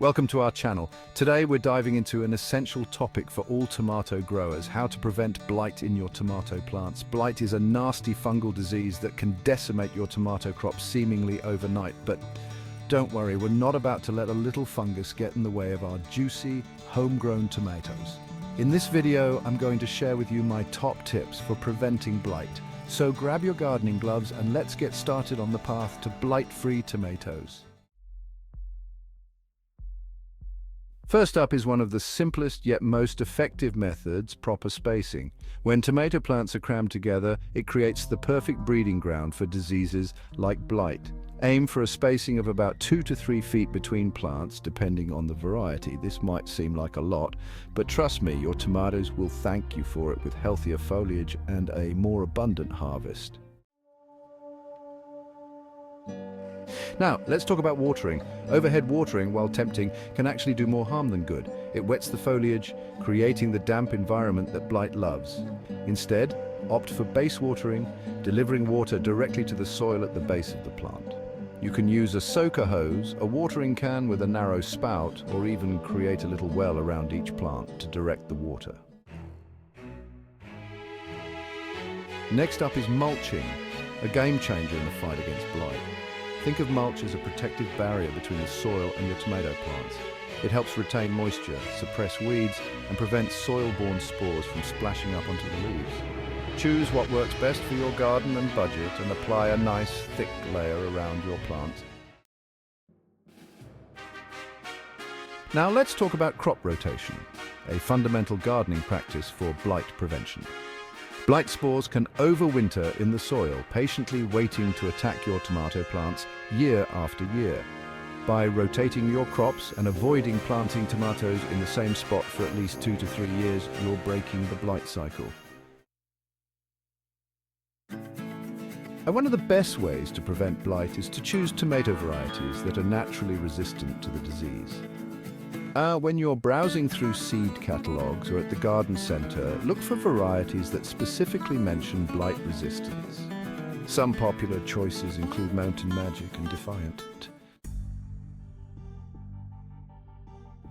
Welcome to our channel. Today we're diving into an essential topic for all tomato growers: how to prevent blight in your tomato plants. Blight is a nasty fungal disease that can decimate your tomato crop seemingly overnight, but don't worry, we're not about to let a little fungus get in the way of our juicy, homegrown tomatoes. In this video, I'm going to share with you my top tips for preventing blight. So grab your gardening gloves and let's get started on the path to blight-free tomatoes. First up is one of the simplest yet most effective methods: proper spacing. When tomato plants are crammed together, it creates the perfect breeding ground for diseases like blight. Aim for a spacing of about 2 to 3 feet between plants, depending on the variety. This might seem like a lot, but trust me, your tomatoes will thank you for it with healthier foliage and a more abundant harvest. Now, let's talk about watering. Overhead watering, while tempting, can actually do more harm than good. It wets the foliage, creating the damp environment that blight loves. Instead, opt for base watering, delivering water directly to the soil at the base of the plant. You can use a soaker hose, a watering can with a narrow spout, or even create a little well around each plant to direct the water. Next up is mulching, a game changer in the fight against blight. Think of mulch as a protective barrier between the soil and your tomato plants. It helps retain moisture, suppress weeds, and prevents soil-borne spores from splashing up onto the leaves. Choose what works best for your garden and budget and apply a nice, thick layer around your plants. Now let's talk about crop rotation, a fundamental gardening practice for blight prevention. Blight spores can overwinter in the soil, patiently waiting to attack your tomato plants year after year. By rotating your crops and avoiding planting tomatoes in the same spot for at least 2 to 3 years, you're breaking the blight cycle. And one of the best ways to prevent blight is to choose tomato varieties that are naturally resistant to the disease. When you're browsing through seed catalogs or at the garden center, look for varieties that specifically mention blight resistance. Some popular choices include Mountain Magic and Defiant.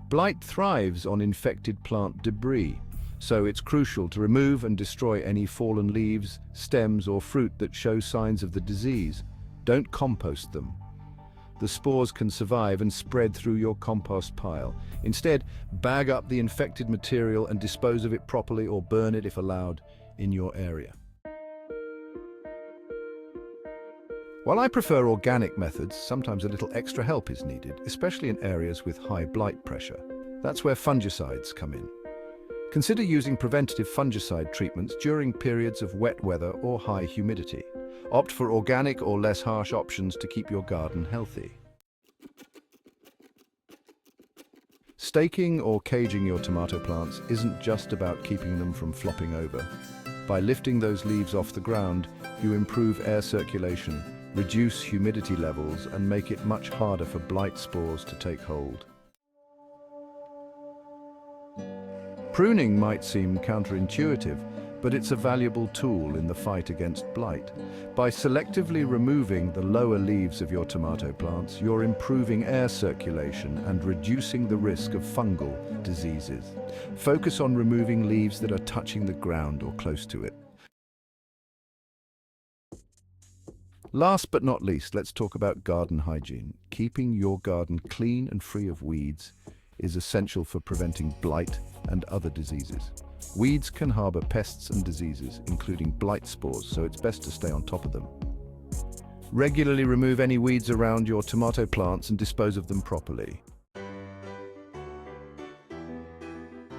Blight thrives on infected plant debris, so it's crucial to remove and destroy any fallen leaves, stems, or fruit that show signs of the disease. Don't compost them. The spores can survive and spread through your compost pile. Instead, bag up the infected material and dispose of it properly, or burn it if allowed in your area. While I prefer organic methods, sometimes a little extra help is needed, especially in areas with high blight pressure. That's where fungicides come in. Consider using preventative fungicide treatments during periods of wet weather or high humidity. Opt for organic or less harsh options to keep your garden healthy. Staking or caging your tomato plants isn't just about keeping them from flopping over. By lifting those leaves off the ground, you improve air circulation, reduce humidity levels, and make it much harder for blight spores to take hold. Pruning might seem counterintuitive, but it's a valuable tool in the fight against blight. By selectively removing the lower leaves of your tomato plants, you're improving air circulation and reducing the risk of fungal diseases. Focus on removing leaves that are touching the ground or close to it. Last but not least, let's talk about garden hygiene. Keeping your garden clean and free of weeds is essential for preventing blight and other diseases. Weeds can harbor pests and diseases, including blight spores, so it's best to stay on top of them. Regularly remove any weeds around your tomato plants and dispose of them properly.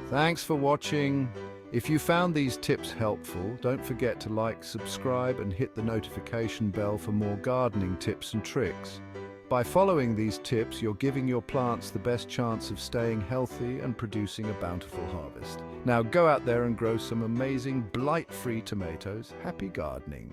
Thanks for watching. If you found these tips helpful, don't forget to like, subscribe, and hit the notification bell for more gardening tips and tricks. By following these tips, you're giving your plants the best chance of staying healthy and producing a bountiful harvest. Now go out there and grow some amazing blight-free tomatoes. Happy gardening!